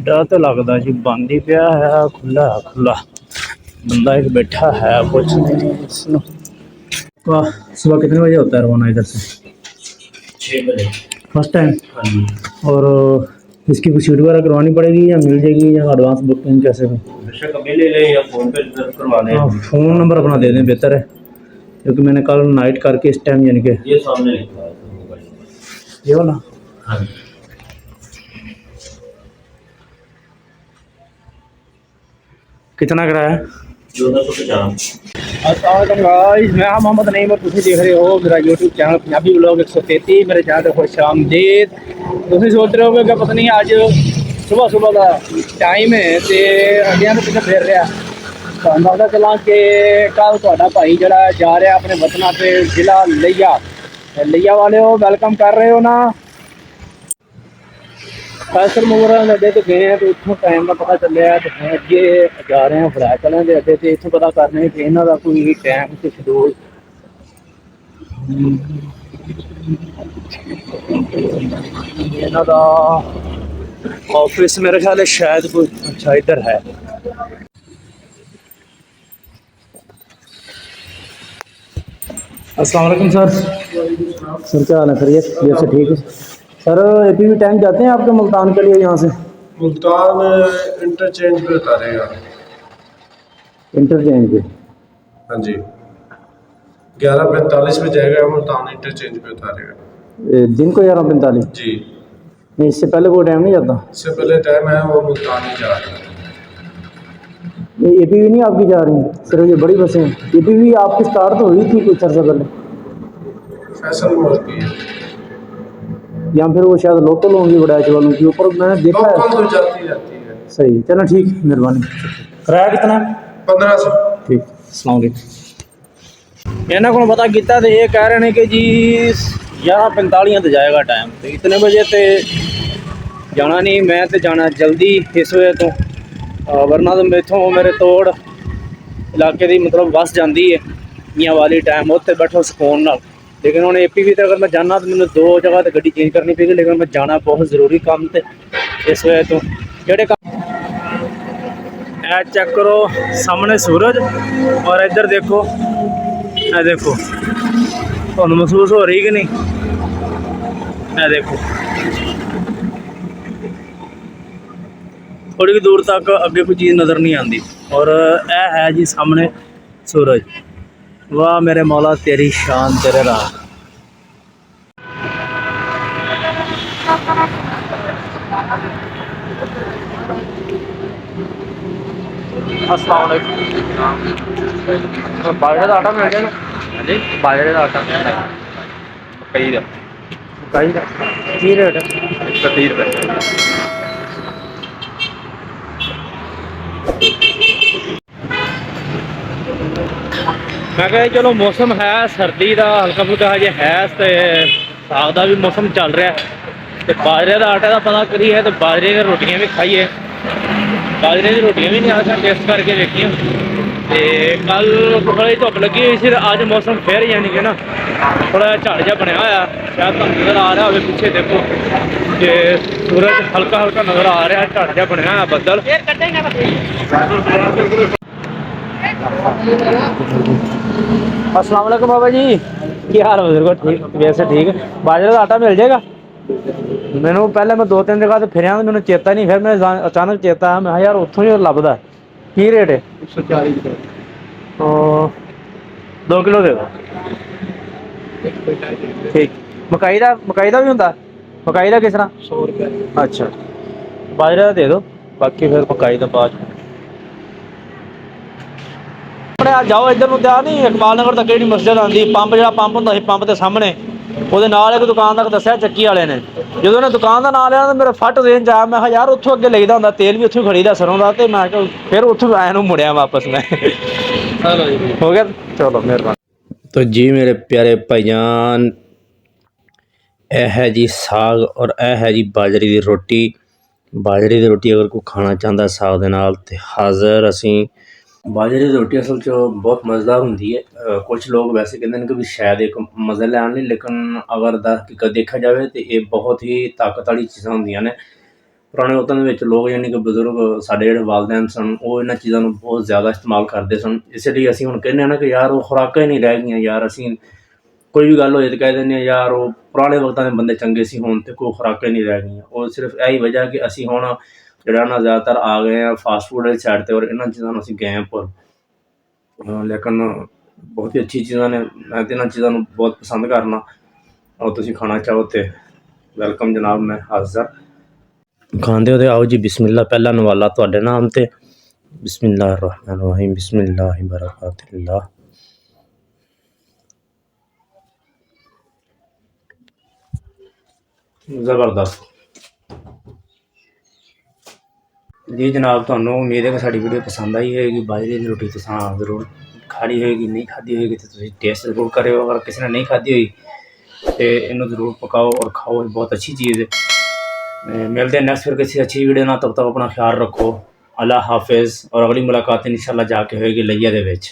डर तो लगता जी बंद ही पिया है, खुला खुला बंदा एक बैठा है कुछ नहीं इसमें। वाह, सुबह कितने बजे होता है रवाना इधर से? 6 बजे। First time? हाँ जी। और इसकी कुछ सीट वगैरह करवानी पड़ेगी या मिल जाएगी या एडवांस बुकिंग कैसे में? बेशक अभी ले लें या फ़ोन पे रिजर्व करवा लें। हाँ, फ़ोन नंबर अपना दे दें बेहतर है, क्योंकि मैंने कल नाइट करके इस टाइम यानी कि ये सामने लिखा है सर मोबाइल नंबर। ये वाला। हाँ जी। कितना किराया है? 1450। अस्सलाम गाइस, मैं मोहम्मद नईम और तुम देख रहे हो मेरा यूट्यूब चैनल पंजाबी व्लॉग 133। मेरे चैनल पर खुश आमदीद। तुम सोच रहे हो कि पता नहीं अज सुबह सुबह का टाइम है तो अड्डिया में पिछले फिर रहा। तो पता चला कि कल तो भाई जरा जा रहा अपने वतना पे जिला लिया लिया वाले हो वेलकम कर रहे हो ना। फैसल मोहरा अड्डे तो गए हैं तो इतों टाइम का पता चलिया तो अगे जा रहे हैं फ्लैट चलें के अड्डे तो इतों पता करने कि इन्हों का कोई टाइम से शेड्यूल इन्हों का ऑफिस मेरे ख्याल है शायद कोई अच्छा इधर है। अस्सलाम वालेकुम सर। सर क्या हाल है? खैरियत? जी से ठीक है सर। APV टैंक जाते हैं आपके मुल्तान के लिए यहाँ से? मुल्तान इंटरचेंज पे उतारेगा। इंटरचेंज पे? हाँ जी, 11:45 पे जाएगा, मुल्तान इंटरचेंज पे उतारेगा। दिन को 11:45? जी, नहीं, इससे पहले कोई टाइम नहीं जाता? इससे पहले टाइम है वो मुल्तान ही जा रहा है। ये APV नहीं आपकी जा रही सिर्फ ये बड़ी बसें? APV आपकी स्टार्ट तो हुई थी कुछ अर्सा पहले, फैसल मोड़ की है। या फिर वो शायद लोकल होंगी बड़ाच वालों की ऊपर मैंने देखा है। लोकल तो जाती रहती है। सही, चलो ठीक, मेहरबानी। किराया कितना है? 1500। ठीक, अस्सलाम वालेकुम। इन्होंने को पता किया तो ये कह रहे हैं कि जी 11:45 तो जाएगा टाइम, तो इतने बजे तो जाना नहीं, मैं तो जाना जल्दी इस वजह तो, वरना तो इतों मेरे तोड़ इलाके की मतलब बस जाती है मियाँ वाली टाइम उत्थे बैठो सुकून नाल। लेकिन हूँ APV तो अगर मैं जाना तो मैंने 2 जगह तो गड्डी चेंज करनी पेगी, लेकिन मैं जाना बहुत ज़रूरी काम तो इस वजह तो जोड़े काम चेक करो सामने सूरज और इधर देखो, ये देखो तुम महसूस हो रही कि नहीं? ये देखो थोड़ी दूर तक अगे कोई चीज़ नज़र नहीं आती और यह है जी सामने सूरज। वाह मेरे मौला तेरी शान तेरे राह। अस्सलाम वालेकुम। बाजरे का आटा मिल जाएगा? हाँ जी, बाजरे का आटा कई का कई का की रेट है? 130 रुपये। मैं कहा चलो मौसम है सर्दी का हल्का फुल्का हजे है तो साग का भी मौसम चल रहा है तो बाजरे का आटे का पता करिए तो बाजरे की रोटियां भी खाइए। बाजरे की रोटियां भी नहीं आज टेस्ट करके देखिए। तो कल थोड़ी धुप लगी हुई थी, अज मौसम फिर यानी कि ना थोड़ा झाड़ जहा बनया होया, शायद तुम नज़र आ रहा हो पिछे देखो कि सूरज हल्का हल्का नज़र आ रहा है, झाड़ जहा बनया होया बदल। अस्सलाम वालेकुम बाबा जी, की हाल है? बिल्कुल ठीक, वैसे ठीक है। बाजरे का आटा मिल जाएगा? मैनू पहले मैं 2-3 जगह तो फिर मैंने चेता नहीं, फिर मैं अचानक चेता आया, मैं यार उतों ही लभदा की रेट है? 140 रुपये। तो 2 किलो दे दो। ठीक, मकाई का भी होंगे? मकाई का किस तरह? 100 रुपये। अच्छा, बाजरे का दे दो, बाकी फिर मकाई का बाद जाओ इधर ਨੂੰ ਆ ਨਹੀਂ ਇਕਬਾਲ ਨਗਰ ਤੱਕ ਜਿਹੜੀ ਮਸਜਿਦ ਆਉਂਦੀ ਪੰਪ ਜਿਹੜਾ ਪੰਪ ਹੁੰਦਾ ਸੀ ਪੰਪ ਦੇ ਸਾਹਮਣੇ ਉਹਦੇ ਨਾਲ ਇੱਕ ਦੁਕਾਨ ਤੱਕ ਦੱਸਿਆ ਚੱਕੀ ਵਾਲੇ ਨੇ। ਜਦੋਂ ਉਹਨੇ ਦੁਕਾਨ ਦਾ ਨਾਂ ਲਿਆ ਤਾਂ ਮੇਰੇ ਫੱਟ ਰੇਂਜ 'ਚ ਆਇਆ, ਮੈਂ ਕਿਹਾ ਯਾਰ ਉੱਥੋਂ ਅੱਗੇ ਲਈਦਾ ਹੁੰਦਾ ਤੇਲ ਵੀ ਉੱਥੋਂ ਖੜੀਦਾ ਸਰੋਂ ਦਾ, ਤੇ ਮੈਂ ਕਿਹਾ ਫਿਰ ਉੱਥੋਂ ਆਇਆ ਨੂੰ ਮੁੜਿਆ ਵਾਪਸ मैं। हो गया, चलो मेहरबानी। तो जी मेरे प्यारे भाईजान, यह है जी साग और यह है जी बाजरे की रोटी। बाजरे की रोटी अगर कोई खाना चाहता साग दे नाल ते हाज़र असी। बाजरे की रोटी असल च बहुत मज़ेदार होंगी है। कुछ लोग वैसे कहते हैं कि भी शायद एक मज़े लैन लई, लेकिन अगर हकीकत देखा जाए तो ये बहुत ही ताकत वाली चीज़ां होंदियां ने। ਪੁਰਾਣੇ ਵਕਤਾਂ ਦੇ ਵਿੱਚ ਲੋਕ ਯਾਨੀ ਕਿ ਬਜ਼ੁਰਗ ਸਾਡੇ ਜਿਹੜੇ ਵਾਲਦੈਨ ਸਨ ਉਹ ਇਹਨਾਂ ਚੀਜ਼ਾਂ ਨੂੰ ਬਹੁਤ ਜ਼ਿਆਦਾ ਇਸਤੇਮਾਲ ਕਰਦੇ ਸਨ। ਇਸੇ ਲਈ ਅਸੀਂ ਹੁਣ ਕਹਿੰਦੇ ਹਾਂ ਨਾ ਕਿ ਯਾਰ ਉਹ ਖੁਰਾਕਾਂ ਹੀ ਨਹੀਂ ਰਹਿ ਗਈਆਂ ਯਾਰ। ਅਸੀਂ ਕੋਈ ਵੀ ਗੱਲ ਹੋਏ ਤਾਂ ਕਹਿ ਦਿੰਦੇ ਹਾਂ ਯਾਰ ਉਹ ਪੁਰਾਣੇ ਵਕਤਾਂ ਦੇ ਬੰਦੇ ਚੰਗੇ ਸੀ, ਹੁਣ ਤੇ ਕੋਈ ਖੁਰਾਕਾਂ ਹੀ ਨਹੀਂ ਰਹਿ ਗਈਆਂ। ਉਹ ਸਿਰਫ ਇਹੀ ਵਜ੍ਹਾ ਕਿ ਅਸੀਂ ਹੁਣ ਜਿਹੜਾ ਨਾ ਜ਼ਿਆਦਾਤਰ ਆ ਗਏ ਹਾਂ ਫਾਸਟ ਫੂਡ ਵਾਲੀ ਸਾਈਡ 'ਤੇ, ਔਰ ਇਹਨਾਂ ਚੀਜ਼ਾਂ ਨੂੰ ਅਸੀਂ ਗਏ ਹਾਂ ਭੁੱਲ। ਲੇਕਿਨ ਬਹੁਤ ਹੀ ਅੱਛੀ ਚੀਜ਼ਾਂ ਨੇ, ਮੈਂ ਤਾਂ ਇਹਨਾਂ ਚੀਜ਼ਾਂ ਨੂੰ ਬਹੁਤ ਪਸੰਦ ਕਰਨਾ। ਔਰ ਤੁਸੀਂ ਖਾਣਾ ਚਾਹੋ ਤਾਂ ਵੈਲਕਮ ਜਨਾਬ, ਮੈਂ ਹਾਜ਼ਰ। ਖਾਂਦੇ ਹੋ ਤੇ ਆਓ ਜੀ, ਬਿਸਮਿਲ੍ਲਾ। ਪਹਿਲਾ ਨਵਾਲਾ ਤੁਹਾਡੇ ਨਾਮ ਤੇ। ਬਿਸਮਿਲ੍ਲਾਹਿਰ ਰਹਿਮਾਨਿਰ ਰਹੀਮ, ਬਿਸਮਿਲ੍ਲਾਹਿ ਬਰਕਾਤੁਹੁ। ਜ਼ਬਰਦਸਤ ਜੀ ਜਨਾਬ। ਤੁਹਾਨੂੰ ਉਮੀਦ ਹੈ ਕਿ ਸਾਡੀ ਵੀਡੀਓ ਪਸੰਦ ਆਈ ਹੋਏਗੀ। ਬਾਜਰੇ ਦੀ ਰੋਟੀ ਤੁਸੀਂ ਜ਼ਰੂਰ ਖਾਣੀ ਹੋਏਗੀ, ਨਹੀਂ ਖਾਧੀ ਹੋਏਗੀ ਤਾਂ ਤੁਸੀਂ ਟੇਸਟ ਜ਼ਰੂਰ ਕਰਿਓ। ਅਗਰ ਕਿਸੇ ਨੇ ਨਹੀਂ ਖਾਧੀ ਹੋਈ ਤੇ ਇਹਨੂੰ ਜ਼ਰੂਰ ਪਕਾਓ ਔਰ ਖਾਓ, ਇਹ ਬਹੁਤ ਅੱਛੀ ਚੀਜ਼ है। मिलते हैं नेक्स्ट फिर किसी अच्छी वीडियो ना, तब तक अपना ख्याल रखो। अल्लाह हाफिज़। और अगली मुलाकात इंशाल्लाह जाके होएगी लैया दे विच।